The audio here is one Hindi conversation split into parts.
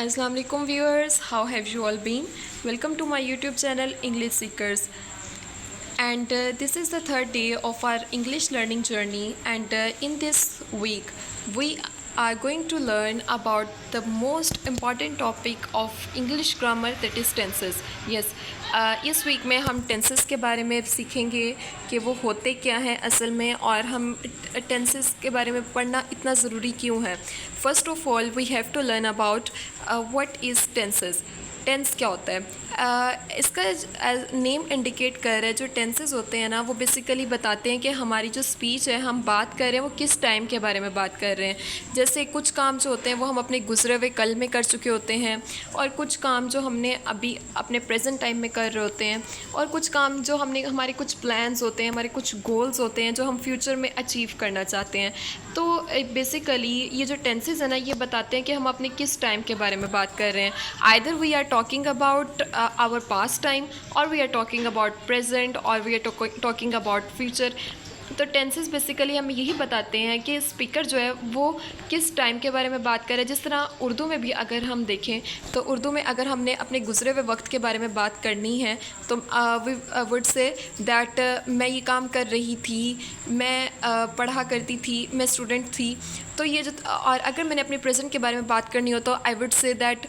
Assalamu alaikum viewers, how have you all been? Welcome to my YouTube channel English Seekers. And this is the third day of our English learning journey, and in this week we are going to learn about the most important topic of English grammar, that is tenses. Yes, इस वीक में हम टेंसेस के बारे में सीखेंगे कि वो होते क्या हैं असल में, और हम टेंसेस के बारे में पढ़ना इतना ज़रूरी क्यों है. First of all we have to learn about what is tenses. Tense क्या होता है? इसका नेम इंडिकेट कर रहा है. जो टेंसेस होते हैं ना, वो बेसिकली बताते हैं कि हमारी जो स्पीच है, हम बात कर रहे हैं वो किस टाइम के बारे में बात कर रहे हैं. जैसे कुछ काम जो होते हैं वो हम अपने गुजरे हुए कल में कर चुके होते हैं, और कुछ काम जो हमने अभी अपने प्रेजेंट टाइम में कर रहे होते हैं, और कुछ काम जो हमने हमारे कुछ प्लान्स होते हैं, हमारे कुछ गोल्स होते हैं जो हम फ्यूचर में अचीव करना चाहते हैं. तो बेसिकली ये जो टेंसेस है ना, ये बताते हैं कि हम अपने किस टाइम के बारे में बात कर रहे हैं. Either we are talking about our past time, or we are talking about present, or we are talking about future. तो टेंसेस बेसिकली हमें यही बताते हैं कि स्पीकर जो है वो किस टाइम के बारे में बात कर रहा है. जिस तरह उर्दू में भी अगर हम देखें तो उर्दू में अगर हमने अपने गुजरे हुए वक्त के बारे में बात करनी है तो वी वुड से दैट मैं ये काम कर रही थी, मैं पढ़ा करती थी, मैं स्टूडेंट थी. तो ये जो, और अगर मैंने अपने प्रेजेंट के बारे में बात करनी हो तो आई वुड से दैट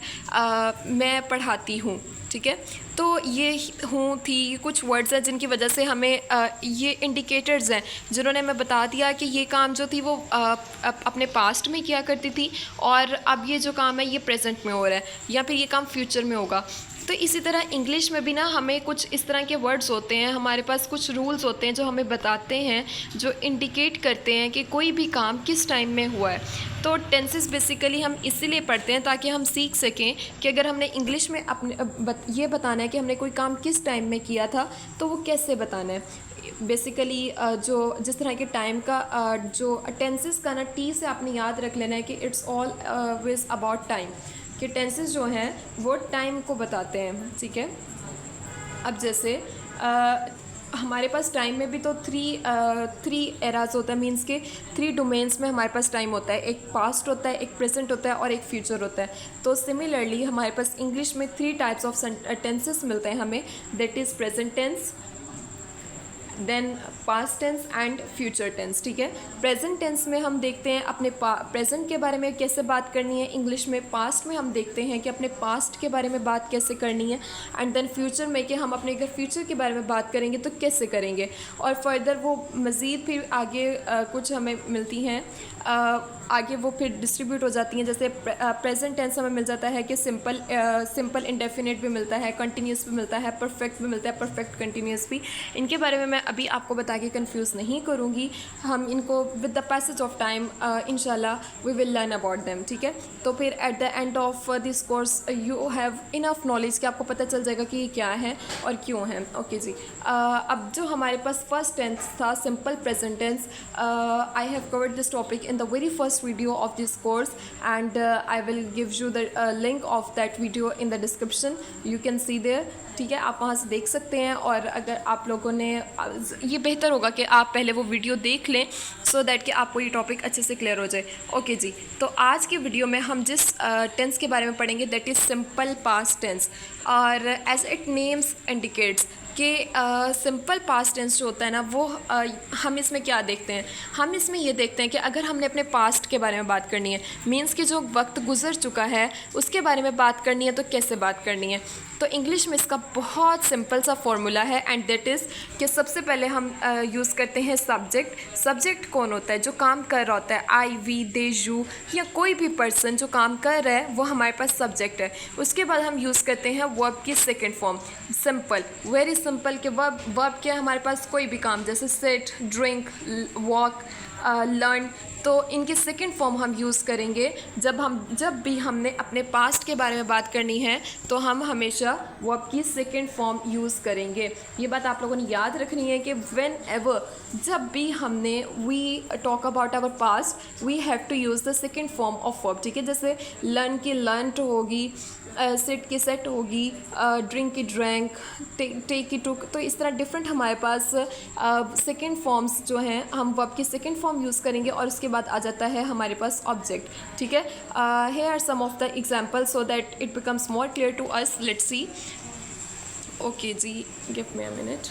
मैं पढ़ाती हूँ. ठीक है, तो ये हूँ थी कुछ वर्ड्स हैं जिनकी वजह से हमें ये इंडिकेटर्स हैं जिन्होंने हमें बता दिया कि ये काम जो थी वो अपने पास्ट में किया करती थी, और अब ये जो काम है ये प्रेजेंट में हो रहा है, या फिर ये काम फ्यूचर में होगा. तो इसी तरह इंग्लिश में भी ना हमें कुछ इस तरह के वर्ड्स होते हैं, हमारे पास कुछ रूल्स होते हैं जो हमें बताते हैं, जो इंडिकेट करते हैं कि कोई भी काम किस टाइम में हुआ है. तो टेंसेस बेसिकली हम इसीलिए पढ़ते हैं ताकि हम सीख सकें कि अगर हमने इंग्लिश में अपने ये बताना है कि हमने कोई काम किस टाइम में किया था तो वो कैसे बताना है. बेसिकली जो जिस तरह के टाइम का जो टेंसेस का ना, टी से आपने याद रख लेना है कि it's all with about time, कि टेंसेस जो हैं वो टाइम को बताते हैं. ठीक है, अब जैसे हमारे पास टाइम में भी तो थ्री एराज होता है, मींस के 3 डोमेन्स में हमारे पास टाइम होता है. एक पास्ट होता है, एक प्रेजेंट होता है, और एक फ्यूचर होता है. तो सिमिलरली हमारे पास इंग्लिश में 3 टाइप्स ऑफ टेंसेस मिलते हैं हमें, that is present tense, then past tense and future tense. ठीक है, प्रेजेंट टेंस में हम देखते हैं अपने प्रेजेंट के बारे में कैसे बात करनी है इंग्लिश में. पास्ट में हम देखते हैं कि अपने पास्ट के बारे में बात कैसे करनी है, एंड देन फ्यूचर में कि हम अपने अगर फ्यूचर के बारे में बात करेंगे तो कैसे करेंगे. और फर्दर वो मज़ीद फिर आगे कुछ हमें मिलती हैं, आगे वो फिर डिस्ट्रीब्यूट हो जाती हैं. जैसे प्रेजेंट टेंस हमें मिल जाता है कि सिंपल इंडेफिनिट भी मिलता है, कंटिन्यूस भी मिलता है, परफेक्ट भी मिलता है, परफेक्ट कंटिन्यूस भी. इनके बारे में मैं अभी आपको बता के कंफ्यूज नहीं करूँगी, हम इनको with the passage of time इंशाल्लाह we will learn about them. ठीक है, तो फिर at the end of this course you have enough knowledge कि आपको पता चल जाएगा कि ये क्या है और क्यों है. ओके जी, अब जो हमारे पास फर्स्ट टेंस था, simple present tense, I have covered this topic in the very first video of this course, and I will give you the link of that video in the description. You can see there. ठीक है, आप वहाँ से देख सकते हैं. और अगर आप लोगों ने, ये बेहतर होगा कि आप पहले वो वीडियो देख लें सो दैट कि आपको ये टॉपिक अच्छे से क्लियर हो जाए. ओके जी, तो आज की वीडियो में हम जिस टेंस के बारे में पढ़ेंगे that is simple past tense. और एज इट नेम्स इंडिकेट्स कि सिंपल पास्ट टेंस जो होता है ना, वो हम इसमें क्या देखते हैं, हम इसमें ये देखते हैं कि अगर हमने अपने पास्ट के बारे में बात करनी है, मींस कि जो वक्त गुजर चुका है उसके बारे में बात करनी है, तो कैसे बात करनी है. तो इंग्लिश में इसका बहुत सिंपल सा फॉर्मूला है, एंड दैट इज़ कि सबसे पहले हम यूज़ करते हैं सब्जेक्ट. सब्जेक्ट कौन होता है? जो काम कर रहा होता है, आई, वी, दे, यू, या कोई भी पर्सन जो काम कर रहा है वो हमारे पास सब्जेक्ट है. उसके बाद हम यूज़ करते हैं वर्ब की second form, simple, very simple. कि वर्ब क्या है हमारे पास? कोई भी काम, जैसे सिट, ड्रिंक, वॉक, लर्न. तो इनकी सेकंड फॉर्म हम यूज़ करेंगे जब भी हमने अपने पास्ट के बारे में बात करनी है, तो हम हमेशा वर्ब की सेकंड फॉर्म यूज़ करेंगे. ये बात आप लोगों ने याद रखनी है कि व्हेन एवर, जब भी हमने we talk about our past, we have to use the second form of verb. ठीक है, जैसे लर्न की लर्न होगी, सेट की सेट होगी, ड्रिंक की ड्रैंक, टेक की टुक. तो इस तरह डिफरेंट हमारे पास सेकंड फॉर्म्स जो हैं, हम वर्ब की सेकंड फॉर्म यूज़ करेंगे और उसके बाद आ जाता है हमारे पास ऑब्जेक्ट, ठीक है। Here are some of the example so that it becomes more clear to us. Let's see. Okay जी, give me a minute.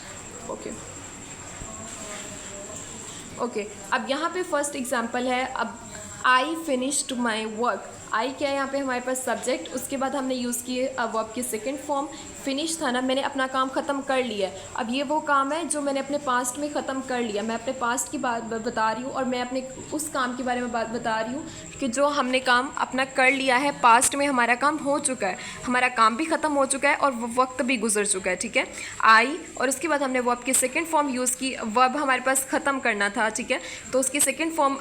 Okay, अब यहाँ पे फर्स्ट एग्जाम्पल है। अब आई फिनिश्ड माई वर्क। आई क्या है यहाँ पे हमारे पास सब्जेक्ट, उसके बाद हमने यूज़ किए वर्ब की सेकंड फॉर्म। फिनिश था ना, मैंने अपना काम ख़त्म कर लिया है। अब ये वो काम है जो मैंने अपने पास्ट में ख़त्म कर लिया। मैं अपने पास्ट की बात बता रही हूँ और मैं अपने उस काम के बारे में बात बता रही हूँ कि जो हमने काम अपना कर लिया है, पास्ट में हमारा काम हो चुका है, हमारा काम भी ख़त्म हो चुका है और वक्त भी गुजर चुका है, ठीक है। आई, और उसके बाद हमने वर्ब की सेकेंड फॉर्म यूज़ की। वर्ब हमारे पास ख़त्म करना था, ठीक है, तो उसकी सेकेंड फॉर्म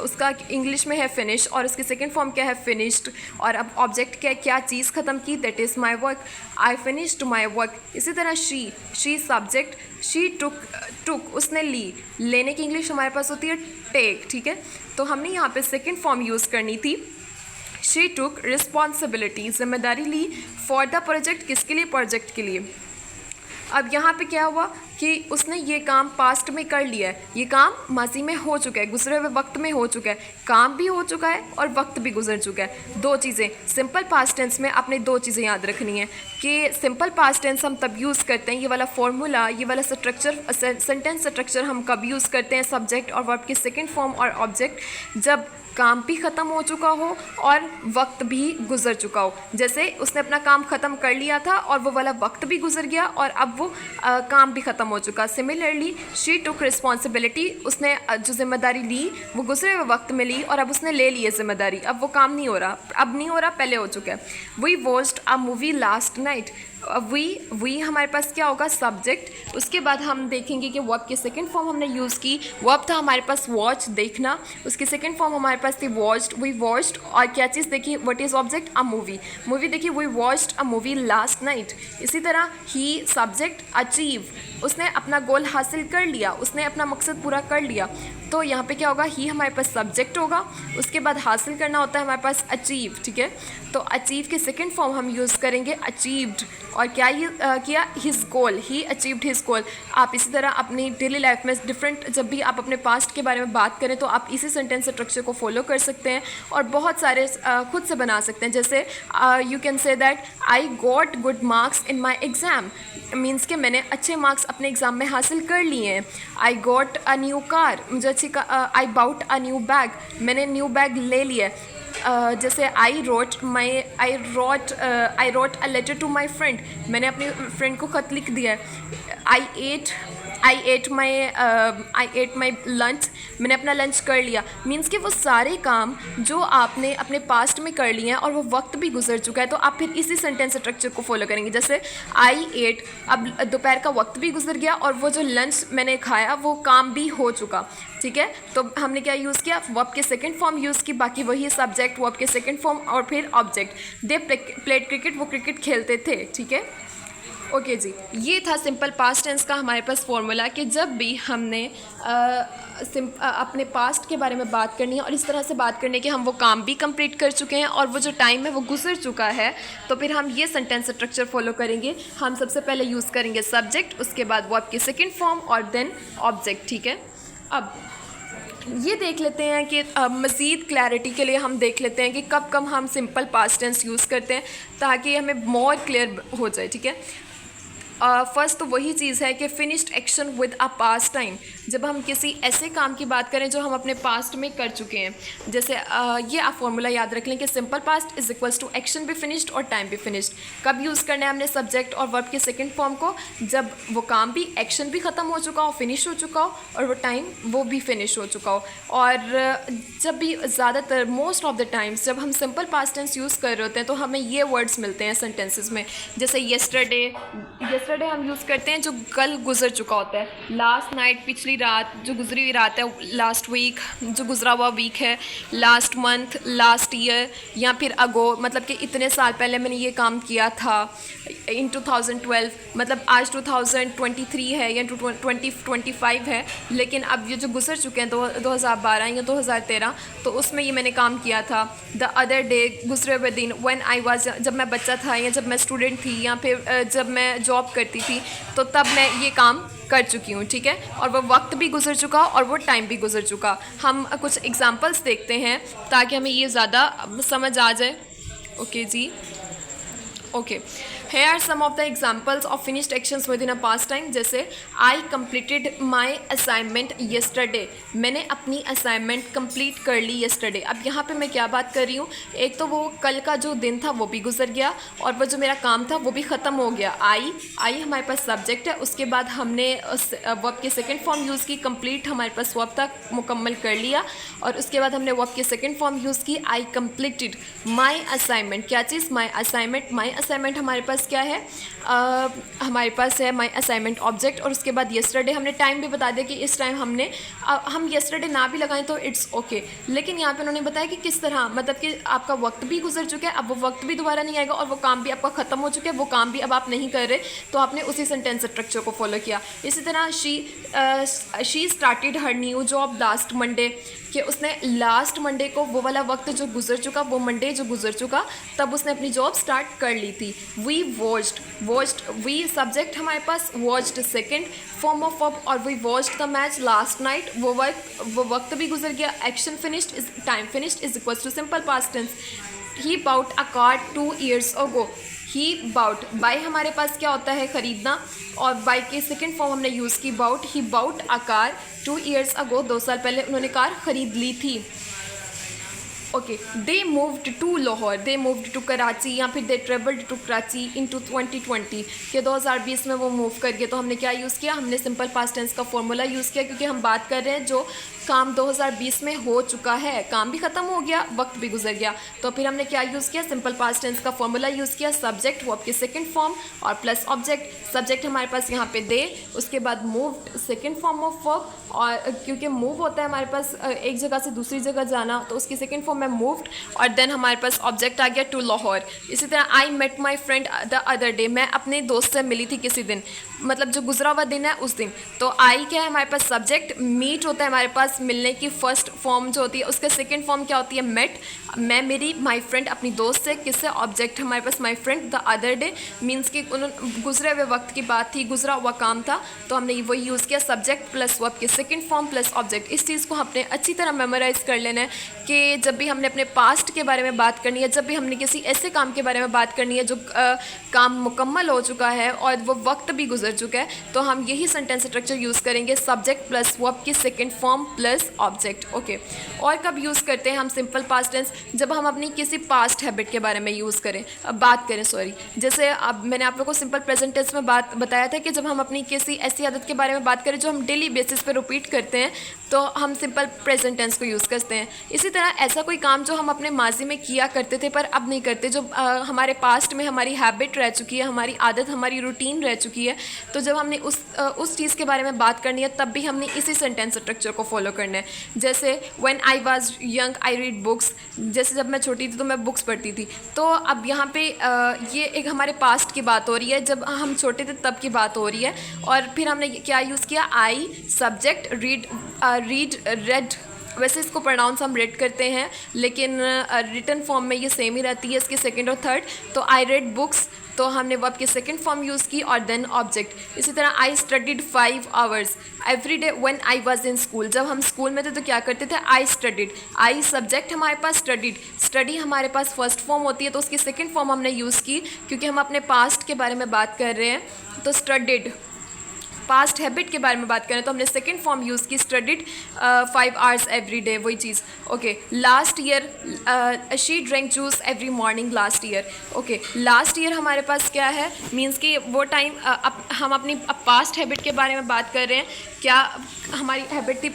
उसका इंग्लिश में है फिनिश और उसकी सेकेंड फॉर्म क्या है, फिनिश्ड। और अब ऑब्जेक्ट क्या चीज़ ख़त्म की, that is my work. I finished my work. इसी तरह शी सब्जेक्ट, शी टुक उसने ली। लेने की इंग्लिश हमारे पास होती है टेक, ठीक है। तो हमने यहाँ पे सेकेंड फॉर्म यूज़ करनी थी। शी टुक रिस्पॉन्सिबिलिटी, जिम्मेदारी ली फॉर द प्रोजेक्ट, किसके लिए, प्रोजेक्ट के लिए। अब यहाँ पे क्या हुआ कि उसने ये काम पास्ट में कर लिया है, ये काम माजी में हो चुका है, गुजरे हुए वक्त में हो चुका है, काम भी हो चुका है और वक्त भी गुजर चुका है। दो चीज़ें सिंपल पास्ट टेंस में आपने दो चीज़ें याद रखनी है कि सिंपल पास्ट टेंस हम तब यूज़ करते हैं, ये वाला फॉर्मूला, ये वाला स्ट्रक्चर, सेंटेंस स्ट्रक्चर हम कब यूज़ करते हैं, सब्जेक्ट और वर्ब की सेकेंड फॉर्म और ऑब्जेक्ट, जब काम भी ख़त्म हो चुका हो और वक्त भी गुजर चुका हो। जैसे उसने अपना काम ख़त्म कर लिया था और वो वाला वक्त भी गुजर गया और अब वो काम भी ख़त्म हो चुका। सिमिलरली शी टुक रिस्पॉन्सिबिलिटी, उसने जो जिम्मेदारी ली वो गुजरे हुए वक्त में ली और अब उसने ले ली है जिम्मेदारी, अब वो काम नहीं हो रहा, अब नहीं हो रहा, पहले हो चुका है। We watched a movie last night. We हमारे पास क्या होगा, सब्जेक्ट। उसके बाद हम देखेंगे कि वर्ब की सेकंड फॉर्म हमने यूज़ की। वर्ब था हमारे पास वॉच, देखना, उसकी सेकंड फॉर्म हमारे पास थी वॉच्ड। वी वॉच्ड और क्या चीज़ देखी, what is object, a movie. Movie देखी, we watched a movie last night. इसी तरह ही सब्जेक्ट, अचीव, उसने अपना गोल हासिल कर लिया, उसने अपना मकसद पूरा कर लिया। तो यहाँ पे क्या होगा, ही हमारे पास सब्जेक्ट होगा, उसके बाद हासिल करना होता है हमारे पास अचीव, ठीक है। तो अचीव की सेकंड फॉर्म हम यूज़ करेंगे अचीव्ड। और क्या ये किया, हिज गोल, ही अचीव्ड हिज गोल। आप इसी तरह अपनी डेली लाइफ में डिफरेंट, जब भी आप अपने पास्ट के बारे में बात करें तो आप इसी सेंटेंस स्ट्रक्चर को फॉलो कर सकते हैं और बहुत सारे खुद से बना सकते हैं। जैसे you can say that I got good marks in my exam, means कि मैंने अच्छे मार्क्स अपने एग्ज़ाम में हासिल कर लिए हैं। I got a new car, मुझे अच्छी I bought a new bag, मैंने न्यू बैग ले लिया है। जैसे I wrote a letter to my friend, मैंने अपने फ्रेंड को ख़त लिख दिया है। आई एट माई लंच, मैंने अपना लंच कर लिया। मीन्स कि वो सारे काम जो आपने अपने पास्ट में कर लिए हैं और वो वक्त भी गुजर चुका है, तो आप फिर इसी सेंटेंस स्ट्रक्चर को फॉलो करेंगे। जैसे आई एट, अब दोपहर का वक्त भी गुजर गया और वो जो लंच मैंने खाया वो काम भी हो चुका, ठीक है। तो हमने क्या यूज़ किया, वर्ब के सेकंड फॉर्म यूज़ की, बाकी वही सब्जेक्ट, वर्ब के सेकंड फॉर्म और फिर ऑब्जेक्ट। दे प्लेड क्रिकेट, वो क्रिकेट खेलते थे, ठीक है। ओके जी, ये था सिंपल पास्ट टेंस का हमारे पास फॉर्मूला कि जब भी हमने अपने पास्ट के बारे में बात करनी है और इस तरह से बात करनी है कि हम वो काम भी कंप्लीट कर चुके हैं और वो जो टाइम है वो गुजर चुका है, तो फिर हम ये सेंटेंस स्ट्रक्चर फॉलो करेंगे। हम सबसे पहले यूज़ करेंगे सब्जेक्ट, उसके बाद वर्ब की सेकेंड फॉर्म और देन ऑब्जेक्ट, ठीक है। अब ये देख लेते हैं कि मज़ीद क्लैरिटी के लिए हम देख लेते हैं कि कब कब हम सिंपल पास्ट टेंस यूज़ करते हैं ताकि हमें मोर क्लियर हो जाए, ठीक है। फर्स्ट तो वही चीज़ है कि finished action with a past time, जब हम किसी ऐसे काम की बात करें जो हम अपने पास्ट में कर चुके हैं। जैसे ये आप फॉर्मूला याद रख लें कि simple past is equals to action भी फिनिश्ड और टाइम भी फिनिश्ड। कब यूज़ करना है हमने सब्जेक्ट और वर्ब के सेकंड फॉर्म को, जब वो काम भी, एक्शन भी ख़त्म हो चुका हो, फिनिश हो चुका हो और वो टाइम वो भी फिनिश हो चुका हो। और जब भी ज़्यादातर मोस्ट ऑफ द टाइम्स जब हम सिंपल पास्ट टेंस यूज़ कर रहे होते हैं तो हमें ये वर्ड्स मिलते हैं सेंटेंसेस में। जैसे येस्टरडे हम यूज़ करते हैं जो कल गुजर चुका होता है, लास्ट नाइट पिछली रात, जो गुजरी हुई रात है, लास्ट वीक जो गुजरा हुआ वीक है, लास्ट मंथ, लास्ट ईयर, या फिर अगो मतलब कि इतने साल पहले मैंने ये काम किया था, इन 2012 मतलब आज 2023 है या 2025 है, लेकिन अब ये जो गुजर चुके हैं 2012 या 2013, तो उसमें ये मैंने काम किया था। द अदर डे, गुजरे हुए दिन, व्हेन आई वाज, जब मैं बच्चा था या जब मैं स्टूडेंट थी या फिर जब मैं जॉब करती थी तो तब मैं ये काम कर चुकी हूँ, ठीक है, और वो वक्त भी गुजर चुका और वो टाइम भी गुजर चुका। हम कुछ एग्जांपल्स देखते हैं ताकि हमें ये ज़्यादा समझ आ जाए। ओके जी, okay, here are some of the examples of finished actions within a past time। जैसे I completed my assignment yesterday, मैंने अपनी असाइनमेंट कंप्लीट कर ली yesterday। अब यहाँ पे मैं क्या बात कर रही हूँ, एक तो वो कल का जो दिन था वो भी गुजर गया और वो जो मेरा काम था वो भी ख़त्म हो गया। आई हमारे पास सब्जेक्ट है, उसके बाद हमने वर्ब की सेकेंड फॉर्म यूज़ की, कंप्लीट हमारे पास वर्ब तक मुकम्मल कर लिया, और उसके बाद हमने वर्ब की सेकेंड फॉर्म यूज़ की, आई कंप्लीटेड माई असाइनमेंट। क्या चीज़, माई असाइनमेंट। माई असाइनमेंट हमारे पास क्या है, हमारे पास है माई असाइनमेंट ऑब्जेक्ट, और उसके बाद येस्टरडे हमने टाइम भी बता दिया कि इस टाइम हमने हम येस्टरडे ना भी लगाएं तो इट्स ओके, लेकिन यहाँ पे उन्होंने बताया कि किस तरह, मतलब कि आपका वक्त भी गुजर चुका है, अब वो वक्त भी दोबारा नहीं आएगा और वो काम भी आपका ख़त्म हो चुका है, वो काम भी अब आप नहीं कर रहे, तो आपने उसी सेंटेंस स्ट्रक्चर को फॉलो किया। इसी तरह she started her new job last Monday, कि उसने लास्ट मंडे को वो वाला वक्त जो गुजर चुका, वो मंडे जो गुजर चुका, तब उसने अपनी जॉब स्टार्ट कर ली थी। वी वॉच्ड वी सब्जेक्ट हमारे पास, watched second form of verb, और we watched the match last night, वो वक्त भी गुजर गया। Action finished is time finished is equals to simple past tense. He bought a car 2 years ago, he bought, buy हमारे पास क्या होता है, ख़रीदना, और बाय की सेकेंड फॉर्म हमने यूज़ की bought. He bought a car 2 years ago, 2 साल पहले उन्होंने कार ख़रीद ली थी। Okay, they moved to Lahore, they moved to Karachi, या फिर they travelled to Karachi in two 2020, के 2020 में वो मूव कर गए। तो हमने क्या यूज़ किया, हमने सिंपल पास्ट टेंस का फॉर्मूला यूज़ किया, क्योंकि हम बात कर रहे हैं जो काम 2020 में हो चुका है, काम भी ख़त्म हो गया, वक्त भी गुजर गया, तो फिर हमने क्या यूज़ किया, सिंपल पास्ट टेंस का फॉर्मूला यूज़ किया। सब्जेक्ट वर्ब की सेकंड फॉर्म और प्लस ऑब्जेक्ट। सब्जेक्ट हमारे पास यहाँ पे दे, उसके बाद moved second form of verb, और क्योंकि मूव होता है हमारे पास एक जगह से दूसरी जगह जाना, तो उसकी सेकंड फॉर्म में मूव्ड, और देन हमारे पास ऑब्जेक्ट आ गया टू लाहौर। इसी तरह I met my friend the other day, मैं अपने दोस्त से मिली थी किसी दिन, मतलब जो गुजरा हुआ दिन है उस दिन। तो आई क्या है हमारे पास, सब्जेक्ट। मीट होता है हमारे पास मिलने की फर्स्ट फॉर्म जो होती है, उसके सेकंड फॉर्म क्या होती है, मेट, मैं मेरी माई फ्रेंड अपनी दोस्त से, किससे, ऑब्जेक्ट हमारे पास my friend. The other day means कि उन्होंने गुजरे हुए वक्त की बात थी, गुजरा हुआ काम था, तो हमने वही यूज़ किया, सब्जेक्ट प्लस वर्ब की सेकंड फॉर्म प्लस ऑब्जेक्ट। इस चीज़ को हमने अच्छी तरह मेमोराइज कर लेना है कि जब भी हमने अपने पास्ट के बारे में बात करनी है, जब भी हमने किसी ऐसे काम के बारे में बात करनी है जो काम मुकम्मल हो चुका है और वो वक्त भी गुजर चुका है, तो हम यही सेंटेंस स्ट्रक्चर यूज़ करेंगे, सब्जेक्ट प्लस वर्ब की second form plus object. Okay, और कब यूज़ करते हैं हम सिंपल पास्ट टेंस, जब हम अपनी किसी पास्ट हैबिट के बारे में यूज़ करें, बात करें, सॉरी, जैसे अब मैंने आप लोगों को सिंपल प्रेजेंट टेंस में बात बताया था कि जब हम अपनी किसी ऐसी आदत के बारे में बात करें जो हम डेली बेसिस पे रिपीट करते हैं, तो हम सिंपल प्रेजेंट टेंस को यूज़ करते हैं। इसी तरह ऐसा कोई काम जो हम अपने माजी में किया करते थे पर अब नहीं करते, जो हमारे पास्ट में हमारी हैबिट रह चुकी है, हमारी आदत, हमारी रूटीन रह चुकी है, तो जब हमने उस चीज़ के बारे में बात करनी है तब भी हमने इसी सेंटेंस स्ट्रक्चर को फॉलो करना है। जैसे when I was young I read books, जैसे जब मैं छोटी थी तो मैं बुक्स पढ़ती थी, तो अब यहाँ पे ये एक हमारे पास्ट की बात हो रही है, जब हम छोटे थे तब की बात हो रही है, और फिर हमने क्या यूज़ किया, आई सब्जेक्ट, रेड, वैसे इसको प्रोनाउंस हम रेड करते हैं लेकिन रिटन फॉर्म में ये सेम ही रहती है इसके सेकंड और थर्ड, तो आई रेड बुक्स, तो हमने वर्ब की सेकंड फॉर्म यूज़ की और देन ऑब्जेक्ट। इसी तरह I studied 5 hours every day when I was in school, जब हम स्कूल में थे तो क्या करते थे, आई स्टडीड, आई सब्जेक्ट हमारे पास, स्टडीड, स्टडी हमारे पास फर्स्ट फॉर्म होती है, तो उसकी सेकंड फॉर्म हमने यूज़ की क्योंकि हम अपने पास्ट के बारे में बात कर रहे हैं, तो स्टडीड। पास्ट हैबिट के बारे में बात करें तो हमने सेकंड फॉर्म यूज़ की, स्टडीड 5 hours एवरी डे, वही चीज़। Okay, last year she drink juice every morning last year. Okay, last year हमारे पास क्या है, मीन्स कि वो टाइम हम अपनी पास्ट हैबिट के बारे में बात कर रहे हैं, क्या हमारी हैबिट थी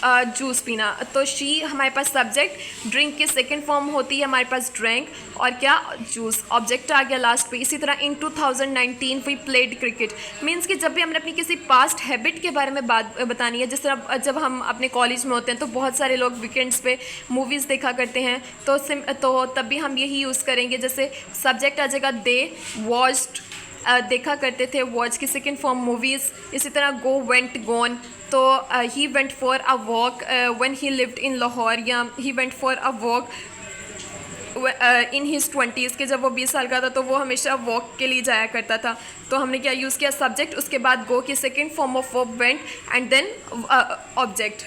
जूस पीना, तो शी हमारे पास सब्जेक्ट, ड्रिंक की सेकंड फॉर्म होती है हमारे पास ड्रिंक, और क्या, जूस, ऑब्जेक्ट आ गया लास्ट पे। इसी तरह इन 2019 वी प्लेड क्रिकेट, मीन्स कि जब भी हमने अपनी किसी पास्ट हैबिट के बारे में बात बतानी है, जिस तरह जब हम अपने कॉलेज में होते हैं तो बहुत सारे लोग वीकेंड्स पे मूवीज़ देखा करते हैं, तो तब भी हम यही यूज़ करेंगे, जैसे सब्जेक्ट आ जाएगा दे वॉच्ड, देखा करते थे, वॉच की सेकंड फॉर्म मूवीज़। इसी तरह गो वेंट गॉन, तो he went for a walk when he lived in Lahore, या he went for a walk in his 20s के, जब वो 20 साल का था तो वो हमेशा वॉक के लिए जाया करता था। तो हमने क्या यूज़ किया, सब्जेक्ट, उसके बाद गो की second form of verb went and then object.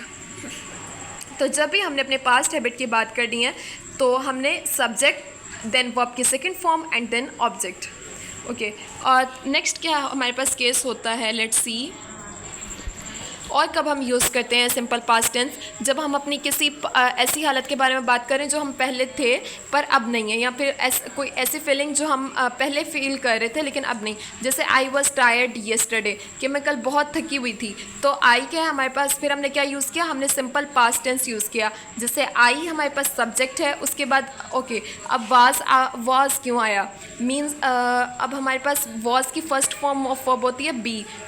तो जब भी हमने अपने पास्ट हैबिट की बात करनी है तो हमने सब्जेक्ट देन वर्ब की second form and then object. Okay, और नेक्स्ट क्या हमारे पास केस होता है, लेट्स सी। और कब हम यूज़ करते हैं सिंपल पास्ट टेंस, जब हम अपनी किसी ऐसी हालत के बारे में बात करें जो हम पहले थे पर अब नहीं है, या फिर कोई ऐसी फीलिंग जो हम पहले फील कर रहे थे लेकिन अब नहीं। जैसे आई वॉज टायर्ड येस्टरडे, कि मैं कल बहुत थकी हुई थी। तो आई क्या है हमारे पास, फिर हमने क्या यूज़ किया, हमने सिंपल पास्ट टेंस यूज़ किया। जैसे आई हमारे पास सब्जेक्ट है, उसके बाद ओके, अब वाज क्यों आया, मीन्स अब हमारे पास वाज की फर्स्ट फॉर्म ऑफ वर्ब होती है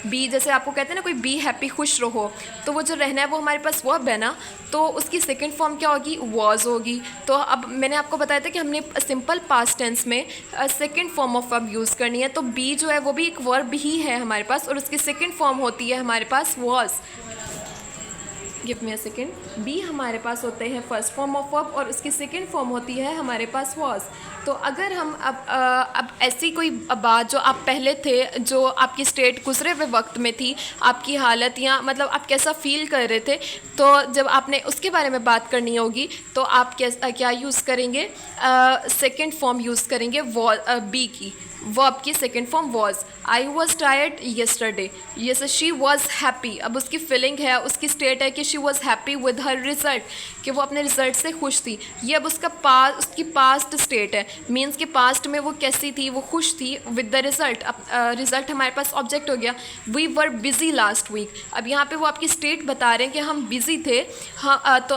बी। जैसे आपको कहते हैं ना कोई बी हैप्पी, खुश हो, तो वो जो रहना है वो हमारे पास वर्ब है ना, तो उसकी सेकंड फॉर्म क्या होगी, वॉज होगी। तो अब मैंने आपको बताया था कि हमने सिंपल पास्ट टेंस में second form of verb use करनी है। तो बी जो है वो भी एक वर्ब ही है हमारे पास, और उसकी सेकंड फॉर्म होती है हमारे पास was. Give me a second. Be हमारे पास होते हैं फर्स्ट फॉर्म ऑफ वर्ब और उसकी सेकंड फॉर्म होती है हमारे पास वॉज। तो अगर हम अब ऐसी कोई बात जो आप पहले थे, जो आपकी स्टेट गुजरे हुए वक्त में थी, आपकी हालत या मतलब आप कैसा फील कर रहे थे, तो जब आपने उसके बारे में बात करनी होगी तो आप क्या यूज़ करेंगे, सेकेंड फॉर्म यूज़ करेंगे बी की, वर्ब की second form was. I was tired yesterday, ये शी वॉज हैप्पी, अब उसकी फीलिंग है, उसकी स्टेट है कि she was happy with her result, कि वो अपने रिजल्ट से खुश थी। ये अब उसकी पास्ट स्टेट है, मीन्स कि पास्ट में वो कैसी थी, वो खुश थी विद द रिजल्ट। अब रिजल्ट हमारे पास ऑब्जेक्ट हो गया। We were busy last week, अब यहाँ पे वो आपकी स्टेट बता रहे हैं कि हम बिजी थे। हाँ, तो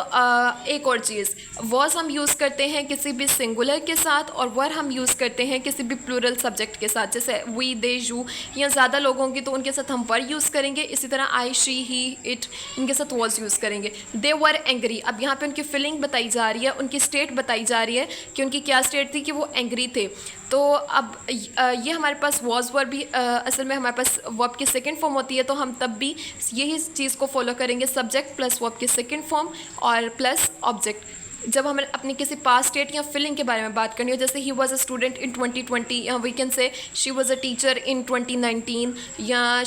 एक और चीज़, वॉज हम यूज़ करते हैं किसी भी सिंगुलर के साथ, और वर हम यूज़ करते हैं किसी भी प्लूरल सब्जेक्ट के साथ। जैसे वी, दे, यू, या ज़्यादा लोगों की तो उनके साथ हम वर यूज़ करेंगे। इसी तरह आई, शी, ही, इट, इनके साथ वॉज यूज़ करेंगे। दे वर एंग्री, अब यहाँ पे उनकी फीलिंग बताई जा रही है, उनकी स्टेट बताई जा रही है कि उनकी क्या स्टेट थी, कि वो एंग्री थे। तो अब ये हमारे पास वॉज वर भी असल में हमारे पास वर्ब की सेकंड फॉर्म होती है, तो हम तब भी यही चीज़ को फॉलो करेंगे, सब्जेक्ट प्लस वर्ब की सेकंड फॉर्म और प्लस ऑब्जेक्ट। जब हमें अपनी किसी पास्ट स्टेट या फीलिंग के बारे में बात करनी हो, जैसे he was a student in 2020, या we can say she was a teacher in 2019, या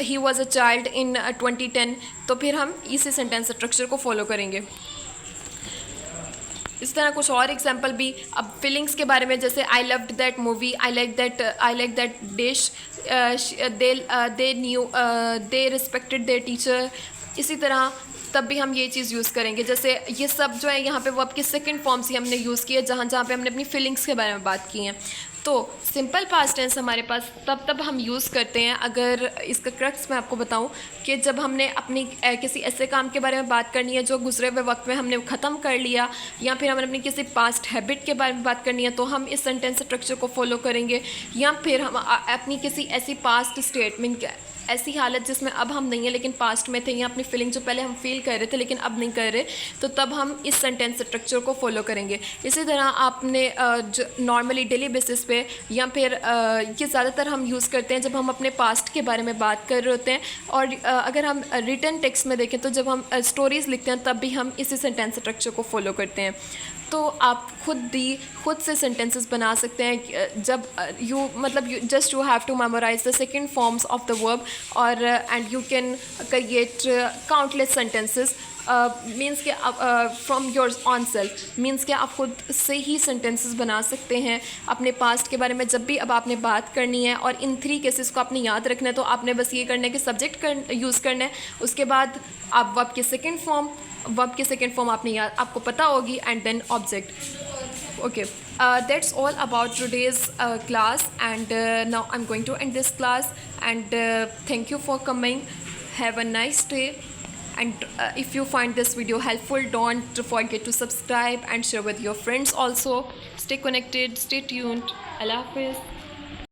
he was a child in 2010, तो फिर हम इसी सेंटेंस स्ट्रक्चर को फॉलो करेंगे। इस तरह कुछ और एग्जाम्पल भी अब फीलिंग्स के बारे में, जैसे I loved that movie, I like that dish, they respected there teacher. इसी तरह तब भी हम ये चीज़ यूज़ करेंगे। जैसे ये सब जो है यहाँ पे वो आपकी सेकंड फॉर्म से हमने यूज़ किए, जहाँ पे हमने अपनी फीलिंग्स के बारे में बात की है। तो सिंपल पास्ट टेंस हमारे पास तब हम यूज़ करते हैं, अगर इसका क्रक्स मैं आपको बताऊं, कि जब हमने अपनी किसी ऐसे काम के बारे में बात करनी है जो गुजरे हुए वक्त में हमने ख़त्म कर लिया, या फिर हमने अपनी किसी पास्ट हैबिट के बारे में बात करनी है, तो हम इस सेंटेंस स्ट्रक्चर को फॉलो करेंगे। या फिर हम अपनी किसी ऐसी पास्ट स्टेट में, ऐसी हालत जिसमें अब हम नहीं है लेकिन पास्ट में थे, या अपनी फीलिंग जो पहले हम फील कर रहे थे लेकिन अब नहीं कर रहे, तो तब हम इस सेंटेंस स्ट्रक्चर को फॉलो करेंगे। इसी तरह आपने जो नॉर्मली डेली बेसिस पे, या फिर ये ज़्यादातर हम यूज़ करते हैं जब हम अपने पास्ट के बारे में बात कर रहे होते हैं। और अगर हम रिटन टेक्स्ट में देखें तो जब हम स्टोरीज़ लिखते हैं तब भी हम इसी सेंटेंस स्ट्रक्चर को फॉलो करते हैं। तो आप खुद से सेंटेंसेस बना सकते हैं, जब just you have to memorise the second forms of the verb, और and you can create countless sentences, means के from your own self, means के आप खुद से ही सेंटेंसेस बना सकते हैं अपने पास्ट के बारे में। जब भी अब आपने बात करनी है और इन 3 केसेस को आपने याद रखना है, तो आपने बस ये करना है कि सब्जेक्ट यूज़ करना है, उसके बाद आप वर्ब की सेकेंड फॉर्म आपको पता होगी, and then object. Okay, that's all about today's class, and now I'm going to end this class, and thank you for coming. Have a nice day, and if you find this video helpful, don't forget to subscribe and share with your friends also. Stay connected, stay tuned. Allah Hafiz.